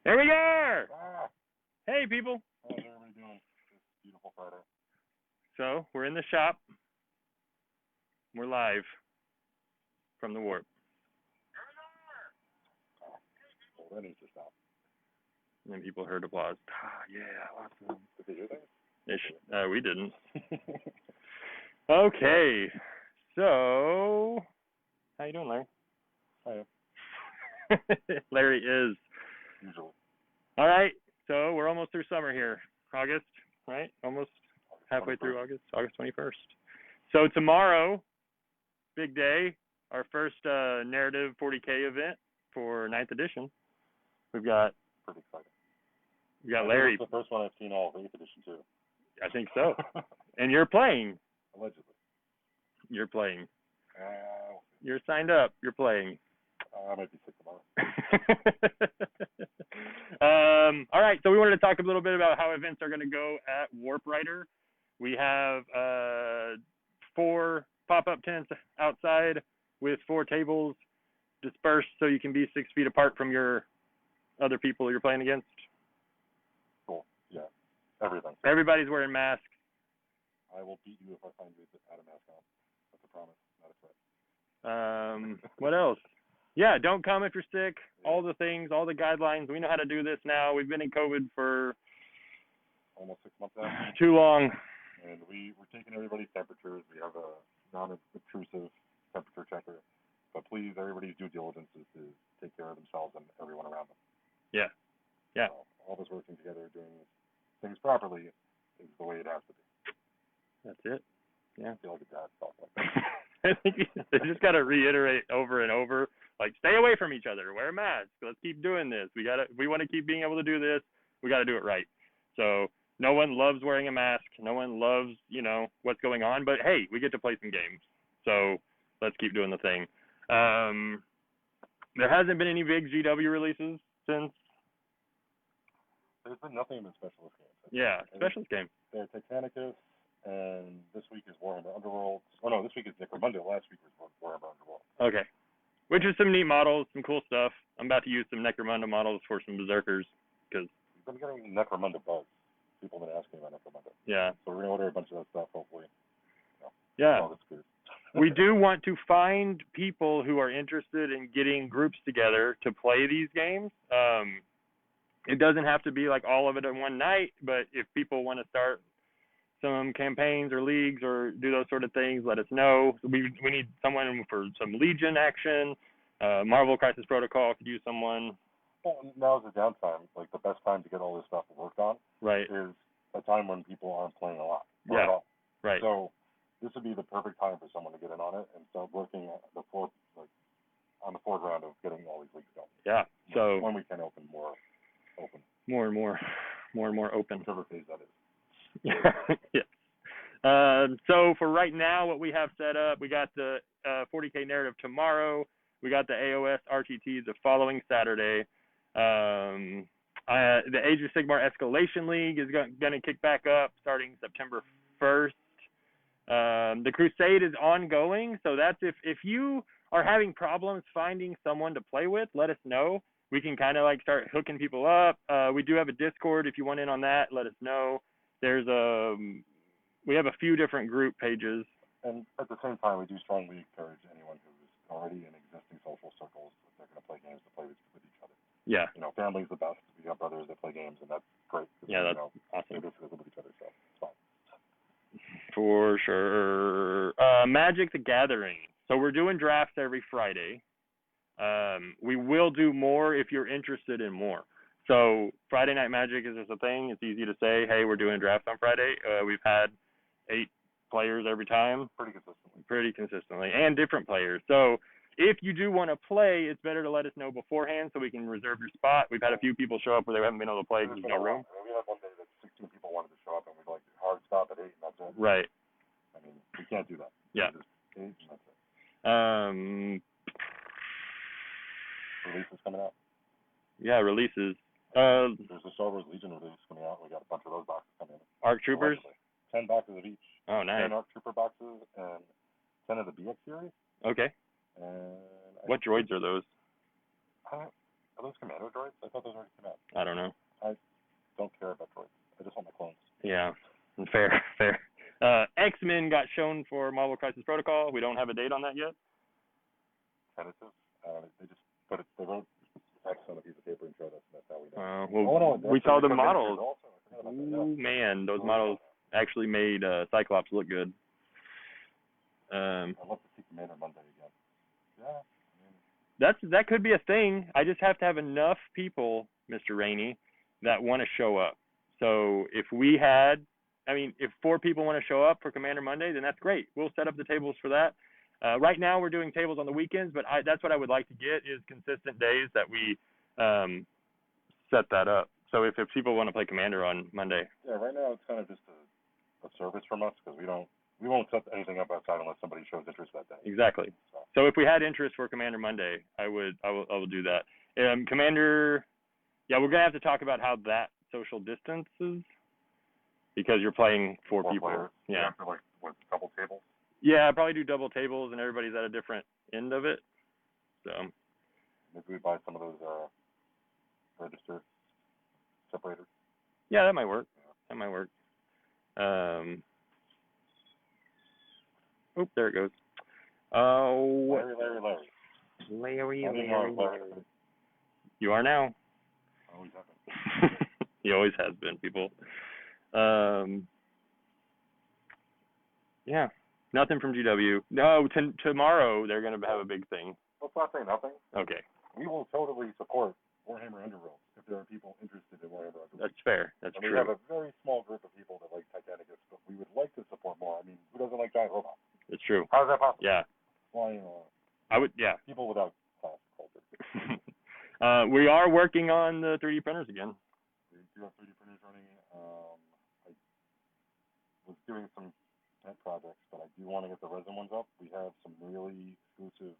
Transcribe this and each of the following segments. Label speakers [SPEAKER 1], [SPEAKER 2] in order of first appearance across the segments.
[SPEAKER 1] There we are!
[SPEAKER 2] Ah,
[SPEAKER 1] Hey, people.
[SPEAKER 2] how's everybody doing this beautiful Friday?
[SPEAKER 1] So, we're in the shop. We're live from the warp.
[SPEAKER 2] Well, that needs to stop.
[SPEAKER 1] And then people heard applause. Ah, yeah, awesome.
[SPEAKER 2] Did they hear that?
[SPEAKER 1] We didn't. Okay. So, how you doing, Larry?
[SPEAKER 2] I am.
[SPEAKER 1] Larry is.
[SPEAKER 2] Usually.
[SPEAKER 1] All right. So, we're almost through summer here. August, right? Almost halfway
[SPEAKER 2] 21st.
[SPEAKER 1] through August. August 21st. So, tomorrow, big day, our first narrative 40K event for 9th edition. We've got
[SPEAKER 2] Pretty excited.
[SPEAKER 1] Larry.
[SPEAKER 2] It's the first one I've seen all of 8th edition, too.
[SPEAKER 1] I think so. And you're playing.
[SPEAKER 2] Allegedly.
[SPEAKER 1] You're playing.
[SPEAKER 2] Uh,
[SPEAKER 1] You're signed up. You're playing.
[SPEAKER 2] I might be sick tomorrow.
[SPEAKER 1] All right. So we wanted to talk a little bit about how events are going to go at Warp Rider. We have 4 pop-up tents outside with 4 tables dispersed so you can be 6 feet apart from your other people you're playing against.
[SPEAKER 2] Cool. Yeah. Everything.
[SPEAKER 1] Everybody's wearing masks.
[SPEAKER 2] I will beat you if I find you at a mask on. That's a promise, not a threat.
[SPEAKER 1] What else? Yeah, don't come if you're sick. All the things, all the guidelines. We know how to do this now. We've been in COVID for
[SPEAKER 2] almost 6 months now.
[SPEAKER 1] Too long.
[SPEAKER 2] And we're taking everybody's temperatures. We have a non-obtrusive temperature checker. But please, everybody's due diligence is to take care of themselves and everyone around them.
[SPEAKER 1] Yeah. Yeah.
[SPEAKER 2] So all of us working together, doing things properly is the way it has to be.
[SPEAKER 1] That's it. Yeah.
[SPEAKER 2] I feel like a dad talk like that.
[SPEAKER 1] I think they just got to reiterate over and over, like, stay away from each other, wear a mask, let's keep doing this. We want to keep being able to do this. We got to do it right. So no one loves wearing a mask. No one loves, what's going on. But hey, we get to play some games. So let's keep doing the thing. There hasn't been any big GW releases since.
[SPEAKER 2] There's been nothing but specialist games.
[SPEAKER 1] Yeah, specialist game.
[SPEAKER 2] They're Titanicus, and this week is Warhammer Underworld. Oh no, this week is Necromunda. Last week was Warhammer Underworld.
[SPEAKER 1] Okay. Which is some neat models, some cool stuff. I'm about to use some Necromunda models for some Berserkers. Cause
[SPEAKER 2] we've been getting Necromunda buzz. People have been asking about Necromunda.
[SPEAKER 1] Yeah.
[SPEAKER 2] So we're going to order a bunch of that stuff, hopefully.
[SPEAKER 1] Yeah. We do want to find people who are interested in getting groups together to play these games. It doesn't have to be like all of it in one night, but if people want to start some campaigns or leagues or do those sort of things, let us know. We need someone for some Legion action. Marvel Crisis Protocol could use someone.
[SPEAKER 2] Well, now's the downtime. Like, the best time to get all this stuff worked on is a time when people aren't playing a lot.
[SPEAKER 1] Yeah.
[SPEAKER 2] At all.
[SPEAKER 1] Right.
[SPEAKER 2] So this would be the perfect time for someone to get in on it and start working on the foreground of getting all these leagues going.
[SPEAKER 1] Yeah. So
[SPEAKER 2] when we can open more open.
[SPEAKER 1] More and more open.
[SPEAKER 2] Whichever phase that is.
[SPEAKER 1] Yeah. So for right now, what we have set up, we got the 40K narrative tomorrow. We got the AOS RTT the following Saturday. The Age of Sigmar Escalation League is going to kick back up starting September 1st. The Crusade is ongoing, so that's if you are having problems finding someone to play with, let us know. We can kind of like start hooking people up. We do have a Discord. If you want in on that, let us know. We have a few different group pages.
[SPEAKER 2] And at the same time, we do strongly encourage anyone who's already in existing social circles, if they're going to play games, to play with each other.
[SPEAKER 1] Yeah.
[SPEAKER 2] Family's the best. We have brothers that play games, and that's great.
[SPEAKER 1] Yeah, that's awesome.
[SPEAKER 2] They basically live with each other, so it's fine.
[SPEAKER 1] For sure. Magic the Gathering. So we're doing drafts every Friday. We will do more if you're interested in more. So Friday Night Magic is just a thing. It's easy to say, hey, we're doing drafts on Friday. We've had 8 players every time. Pretty consistently. And different players. So if you do want to play, it's better to let us know beforehand so we can reserve your spot. We've had a few people show up where they haven't been able to play because there's no room.
[SPEAKER 2] We had one day that 16 people wanted to show up, and we'd like hard stop at 8, and that's it.
[SPEAKER 1] Right.
[SPEAKER 2] I mean, we can't do that.
[SPEAKER 1] Yeah.
[SPEAKER 2] Just 8, and that's it. Releases coming out.
[SPEAKER 1] Yeah, releases.
[SPEAKER 2] There's a Star Wars Legion release coming out. We got a bunch of those boxes coming in.
[SPEAKER 1] ARC Troopers?
[SPEAKER 2] 10 boxes of each.
[SPEAKER 1] Oh, nice.
[SPEAKER 2] 10 ARC Trooper boxes and 10 of the BX series.
[SPEAKER 1] Okay.
[SPEAKER 2] And
[SPEAKER 1] what droids are those?
[SPEAKER 2] Are those commando droids? I thought those already came out.
[SPEAKER 1] I don't know.
[SPEAKER 2] I don't care about droids. I just want my clones.
[SPEAKER 1] Yeah, fair. X-Men got shown for Marvel Crisis Protocol. We don't have a date on that yet.
[SPEAKER 2] Tentative. They just put it. They wrote X on a piece of paper and showed us, and that's how we know.
[SPEAKER 1] Well, we saw the models.
[SPEAKER 2] Also.
[SPEAKER 1] Ooh, man, those models actually made Cyclops look good.
[SPEAKER 2] I'd love to see Commander Monday again. Yeah.
[SPEAKER 1] That could be a thing. I just have to have enough people, Mr. Rainey, that want to show up. So if 4 people want to show up for Commander Monday, then that's great. We'll set up the tables for that. Right now we're doing tables on the weekends, but that's what I would like to get is consistent days that we set that up. So if people want to play Commander on Monday.
[SPEAKER 2] Yeah, right now it's kind of just a service from us because we won't set anything up outside unless somebody shows interest that day.
[SPEAKER 1] Exactly. So if we had interest for Commander Monday, I will do that. Commander, yeah, we're gonna have to talk about how that social distances because you're playing 4 people.
[SPEAKER 2] Players.
[SPEAKER 1] Yeah.
[SPEAKER 2] After like what, double tables?
[SPEAKER 1] Yeah, I'll probably do double tables and everybody's at a different end of it. So
[SPEAKER 2] maybe we buy some of those register separators.
[SPEAKER 1] Yeah, that might work.
[SPEAKER 2] Yeah.
[SPEAKER 1] That might work. Oh, there it goes. Oh, Larry. You are now.
[SPEAKER 2] Always have been.
[SPEAKER 1] He always has been, people. Yeah, nothing from GW. No, tomorrow they're going to have a big thing.
[SPEAKER 2] Let's not say nothing.
[SPEAKER 1] Okay.
[SPEAKER 2] We will totally support Warhammer Underworld if there are people interested in Warhammer Underworld.
[SPEAKER 1] That's fair. That's
[SPEAKER 2] and
[SPEAKER 1] true.
[SPEAKER 2] We have a very small group of people that like Titanicus, but we would like to support more. I mean, who doesn't like giant robots?
[SPEAKER 1] It's true.
[SPEAKER 2] How is that possible?
[SPEAKER 1] Yeah.
[SPEAKER 2] Flying,
[SPEAKER 1] I would. Yeah.
[SPEAKER 2] People without class culture.
[SPEAKER 1] We are working on the 3D printers again.
[SPEAKER 2] We do have 3D printers running. I was doing some pet projects, but I do want to get the resin ones up. We have some really exclusive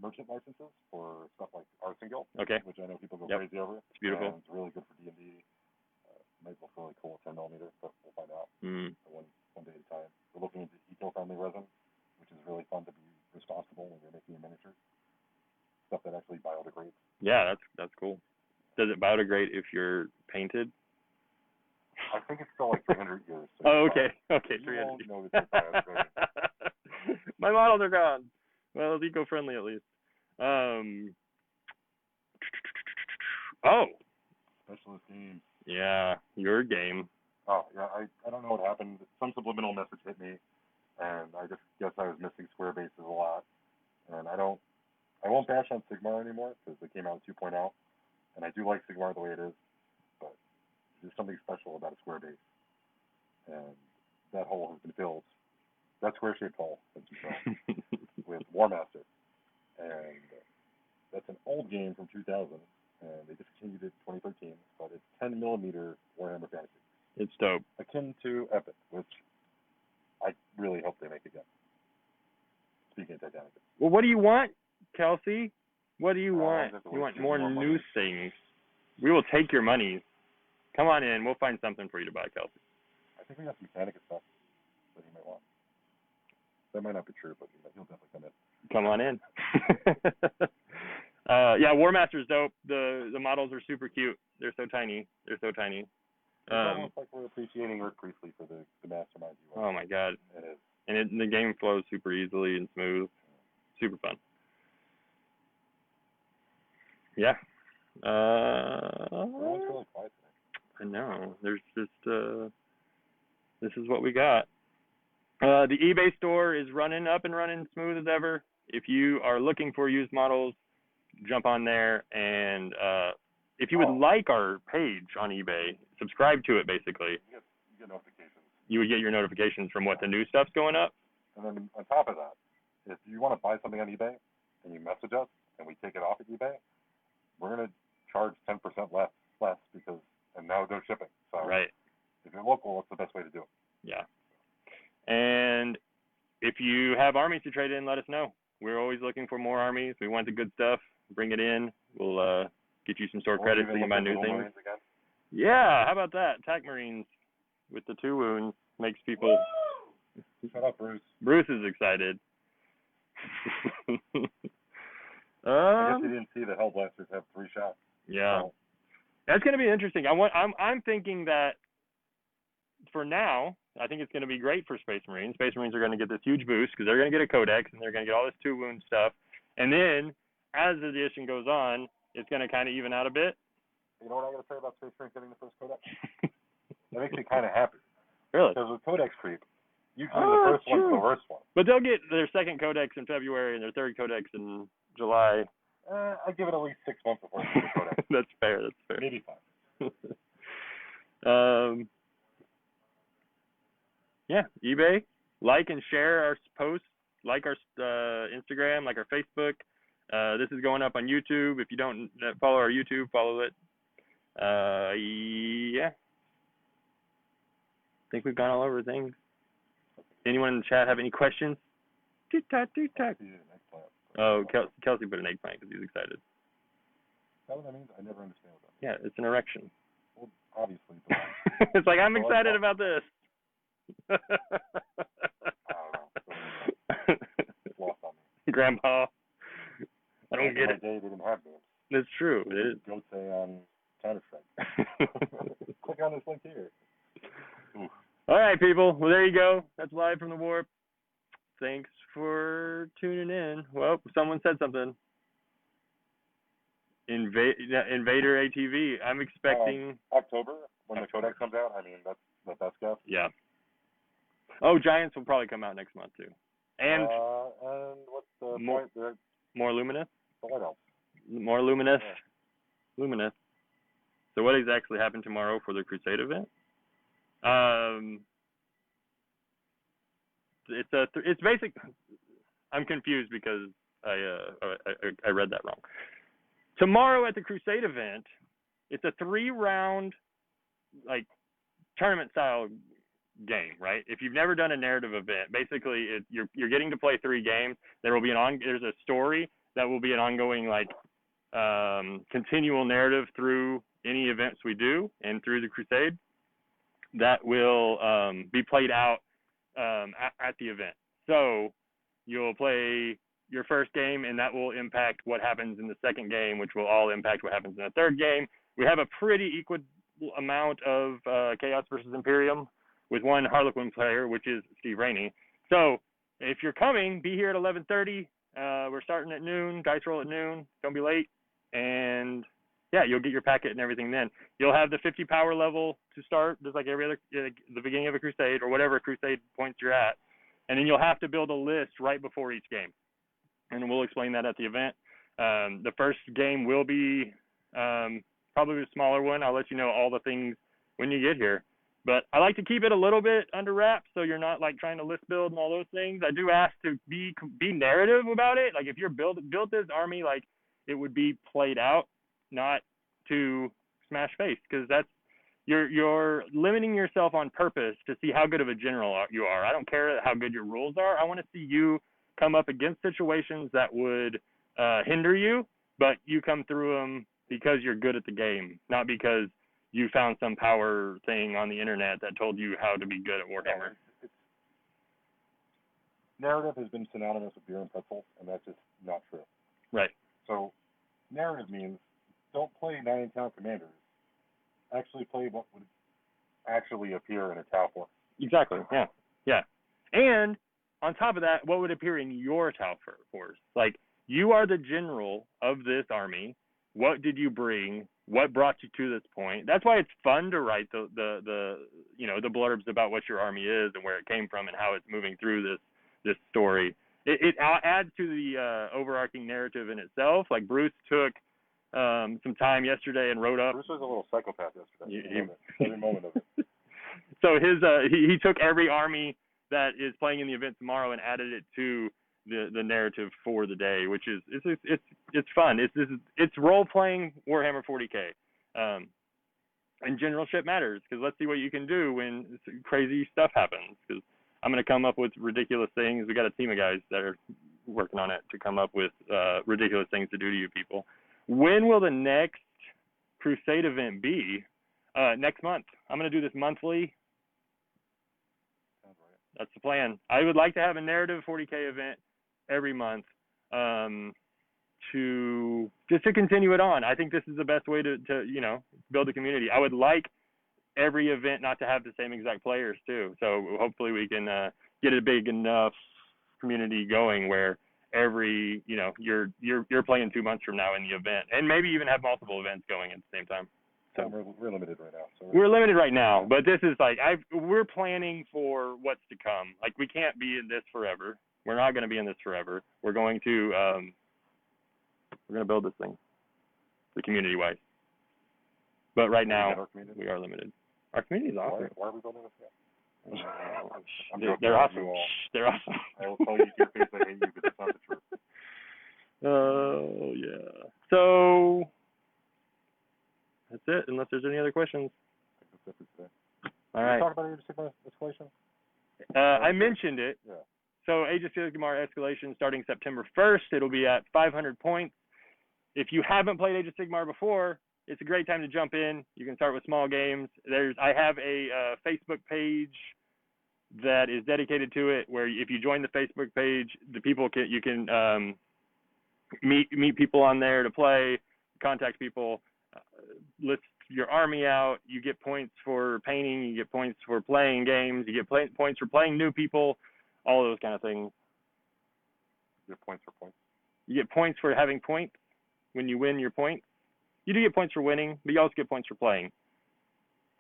[SPEAKER 2] merchant licenses for stuff like Arson Guild,
[SPEAKER 1] okay,
[SPEAKER 2] which I know people go crazy over.
[SPEAKER 1] It's beautiful.
[SPEAKER 2] And it's really good for D&D. Might look really cool at 10 millimeter, but we'll find out one day at a time. We're looking into eco-friendly resin, which is really fun to be responsible when you're making your miniatures. Stuff that actually biodegrades.
[SPEAKER 1] Yeah, that's cool. Does it biodegrade if you're painted?
[SPEAKER 2] I think it's still like 300 years. So
[SPEAKER 1] oh, okay. Okay, 300 years.
[SPEAKER 2] Know that biodegrades.
[SPEAKER 1] My models are gone. Well, it's eco-friendly at least. Oh.
[SPEAKER 2] Specialist games.
[SPEAKER 1] Yeah, your game.
[SPEAKER 2] Oh, yeah, I don't know what happened. Some subliminal message hit me, and I just guess I was missing square bases a lot. And I won't bash on Sigmar anymore, because they came out with 2.0, and I do like Sigmar the way it is, but there's something special about a square base. And that hole has been filled. That square-shaped hole has been filled with War Master. And that's an old game from 2000. And they discontinued it in 2013, but it's 10 millimeter Warhammer Fantasy.
[SPEAKER 1] It's dope.
[SPEAKER 2] Akin to Epic, which I really hope they make again. Speaking of Titanic.
[SPEAKER 1] Well, what do you want, Kelsey? What do you want? You want more new things. We will take your money. Come on in. We'll find something for you to buy, Kelsey.
[SPEAKER 2] I think we got some Titanic stuff that you might want. That might not be true, but he'll definitely come in.
[SPEAKER 1] Come on in. Yeah, War Master's dope. The models are super cute. They're so tiny.
[SPEAKER 2] It's almost like we're appreciating Rick Priestley for the mastermind you are.
[SPEAKER 1] Oh my god.
[SPEAKER 2] It is.
[SPEAKER 1] And the game flows super easily and smooth. Super fun. Yeah.
[SPEAKER 2] Everyone's really quiet today.
[SPEAKER 1] I know. There's just this is what we got. The eBay store is running up and running smooth as ever. If you are looking for used models, jump on there, and if you would like our page on eBay, subscribe to it basically.
[SPEAKER 2] You get notifications.
[SPEAKER 1] You would get your notifications from what the new stuff's going up.
[SPEAKER 2] And then on top of that, if you want to buy something on eBay and you message us and we take it off at eBay, we're going to charge 10% less because, and now no shipping. So
[SPEAKER 1] right.
[SPEAKER 2] If you're local, it's the best way to do it.
[SPEAKER 1] Yeah. And if you have armies to trade in, let us know. We're always looking for more armies. We want the good stuff. Bring it in. We'll get you some store credits so you can buy new things. Yeah, how about that? Attack Marines with the 2 wounds makes people...
[SPEAKER 2] Shut up, Bruce.
[SPEAKER 1] Bruce is excited.
[SPEAKER 2] I guess you didn't see the Hellblasters have 3 shots.
[SPEAKER 1] Yeah.
[SPEAKER 2] So,
[SPEAKER 1] That's going to be interesting. I'm thinking that for now, I think it's going to be great for Space Marines. Space Marines are going to get this huge boost because they're going to get a codex and they're going to get all this 2 wound stuff. And then as the edition goes on, it's going to kind of even out a bit.
[SPEAKER 2] You know what I got to say about Space Marines getting the first codex? That makes me kind of happy.
[SPEAKER 1] Really?
[SPEAKER 2] Because with codex creep, usually the first one's the worst one.
[SPEAKER 1] But they'll get their second codex in February and their third codex in July.
[SPEAKER 2] I give it at least 6 months before the codex.
[SPEAKER 1] That's fair.
[SPEAKER 2] Maybe 5.
[SPEAKER 1] Yeah, eBay. Like and share our posts. Like our Instagram, like our Facebook. This is going up on YouTube. If you don't follow our YouTube, follow it. Yeah. I think we've gone all over things. Anyone in the chat have any questions? Tick-tock. Oh, Kelsey put an eggplant because he's excited.
[SPEAKER 2] Is that what that means? I never understand what that means.
[SPEAKER 1] Yeah, it's an erection.
[SPEAKER 2] Well, obviously.
[SPEAKER 1] It's like, I'm excited about this.
[SPEAKER 2] I don't know. It's lost on me.
[SPEAKER 1] Grandpa. I don't get it.
[SPEAKER 2] Day, they didn't have names.
[SPEAKER 1] It's true. It is.
[SPEAKER 2] Go say on Counter-Strike. Click on this link here. Oof.
[SPEAKER 1] All right, people. Well, there you go. That's live from the warp. Thanks for tuning in. Well, someone said something. Invader ATV. I'm expecting
[SPEAKER 2] October when the codex comes out. I mean, that's the best guess.
[SPEAKER 1] Yeah. Oh, Giants will probably come out next month too. And
[SPEAKER 2] what's the point?
[SPEAKER 1] More Luminous.
[SPEAKER 2] What else?
[SPEAKER 1] More Luminous.
[SPEAKER 2] Yeah.
[SPEAKER 1] Luminous. So what exactly happened tomorrow for the Crusade event? It's basic. I'm confused because I read that wrong. Tomorrow at the Crusade event, it's a 3-round like tournament style game, right? If you've never done a narrative event, basically you're getting to play 3 games. There's a story that will be an ongoing like continual narrative through any events we do and through the Crusade that will be played out at the event. So you'll play your first game, and that will impact what happens in the second game, which will all impact what happens in the third game. We have a pretty equal amount of Chaos versus Imperium with one Harlequin player, which is Steve Rainey. So if you're coming, be here at 11:30. We're starting at noon. Dice roll at noon. Don't be late. And yeah, you'll get your packet and everything then. You'll have the 50 power level to start, just like every other, the beginning of a Crusade or whatever Crusade points you're at. And then you'll have to build a list right before each game. And we'll explain that at the event. The first game will be probably a smaller one. I'll let you know all the things when you get here. But I like to keep it a little bit under wraps so you're not like trying to list build and all those things. I do ask to be narrative about it. Like if you're built this army like it would be played out, not to smash face, because that's you're limiting yourself on purpose to see how good of a general you are. I don't care how good your rules are. I want to see you come up against situations that would hinder you, but you come through them because you're good at the game, not because you found some power thing on the internet that told you how to be good at Warhammer.
[SPEAKER 2] Narrative has been synonymous with beer and pretzels, and that's just not true.
[SPEAKER 1] Right.
[SPEAKER 2] So narrative means don't play 9-in-town commanders. Actually play what would actually appear in a Tau force.
[SPEAKER 1] Exactly, yeah. Yeah. And on top of that, what would appear in your Tau force? Like, you are the general of this army. What did you bring? What brought you to this point? That's why it's fun to write the blurbs about what your army is and where it came from and how it's moving through this story. It adds to the overarching narrative in itself. Like Bruce took some time yesterday and wrote up.
[SPEAKER 2] Bruce was a little psychopath yesterday. Every moment of it.
[SPEAKER 1] So he took every army that is playing in the event tomorrow and added it to the narrative for the day, which is it's fun. It's role playing Warhammer 40K, and generalship matters because let's see what you can do when crazy stuff happens. Because I'm going to come up with ridiculous things. We got a team of guys that are working on it to come up with ridiculous things to do to you people. When will the next Crusade event be? Next month. I'm going to do this monthly.
[SPEAKER 2] Sounds right.
[SPEAKER 1] That's the plan. I would like to have a narrative 40K event every month. to continue it on. I think this is the best way to build a community. I would like every event not to have the same exact players too. So hopefully we can get a big enough community going where every, you're playing 2 months from now in the event, and maybe even have multiple events going at the same time. So
[SPEAKER 2] we're limited right now. So
[SPEAKER 1] we're limited right now, but this is like we're planning for what's to come. Like, we can't be in this forever. We're not going to be in this forever. We're going to build this thing, the community wise. But right now we are limited. Our community is awesome.
[SPEAKER 2] Why are we building this yet?
[SPEAKER 1] They're awesome. They're awesome.
[SPEAKER 2] I will tell you to your face I hate you, but that's not the truth.
[SPEAKER 1] Oh yeah. So that's it. Unless there's any other questions.
[SPEAKER 2] That's it today.
[SPEAKER 1] All right.
[SPEAKER 2] Did you talk about Age of Sigmar escalation?
[SPEAKER 1] I mentioned it.
[SPEAKER 2] Yeah.
[SPEAKER 1] So Age of Sigmar escalation starting September 1st. It'll be at 500 points. If you haven't played Age of Sigmar before, it's a great time to jump in. You can start with small games. I have a Facebook page that is dedicated to it, where if you join the Facebook page, you can meet people on there to play, contact people, list your army out. You get points for painting. You get points for playing games. You get points for playing new people. All those kind of things.
[SPEAKER 2] You get points for points.
[SPEAKER 1] You get points for having points when you win your points. You do get points for winning, but you also get points for playing.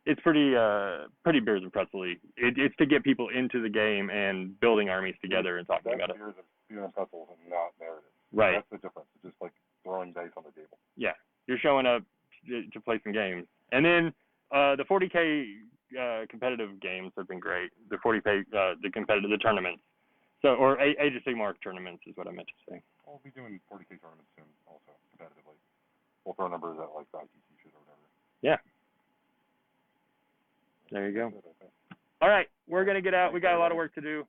[SPEAKER 1] It's pretty beers and pretzely. It's to get people into the game and building armies together and talking about it.
[SPEAKER 2] Beers and pretzels and not narrative.
[SPEAKER 1] Right.
[SPEAKER 2] That's the difference. It's just like throwing dice on the table.
[SPEAKER 1] Yeah, you're showing up to play some games, and then the 40K competitive games have been great. The 40K the tournaments. So, or Age of Sigmar tournaments is what I meant to say.
[SPEAKER 2] We'll be doing 40K tournaments soon, also competitively. We'll throw numbers at like the ITC shit or whatever.
[SPEAKER 1] Yeah. There you go. All right, we're gonna get out. We got a lot of work to do.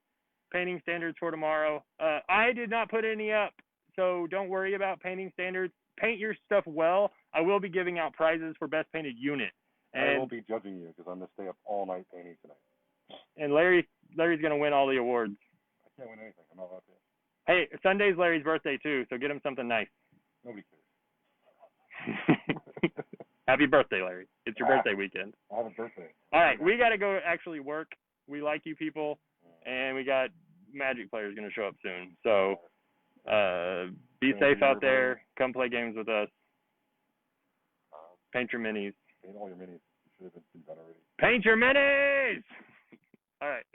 [SPEAKER 1] Painting standards for tomorrow. I did not put any up, so don't worry about painting standards. Paint your stuff well. I will be giving out prizes for best painted unit. And
[SPEAKER 2] I will be judging you because I'm gonna stay up all night painting tonight.
[SPEAKER 1] And Larry's gonna win all the awards.
[SPEAKER 2] I can't win anything. I'm not allowed to.
[SPEAKER 1] Hey, Sunday's Larry's birthday too, so get him something nice.
[SPEAKER 2] Nobody cares.
[SPEAKER 1] Happy birthday, Larry. It's your birthday weekend.
[SPEAKER 2] I have a birthday.
[SPEAKER 1] All right, we got to go actually work. We like you people, and we got Magic players going to show up soon. So be safe out there. Come play games with us. Paint your minis.
[SPEAKER 2] Paint all your minis. You should have been done already.
[SPEAKER 1] Paint your minis! All right.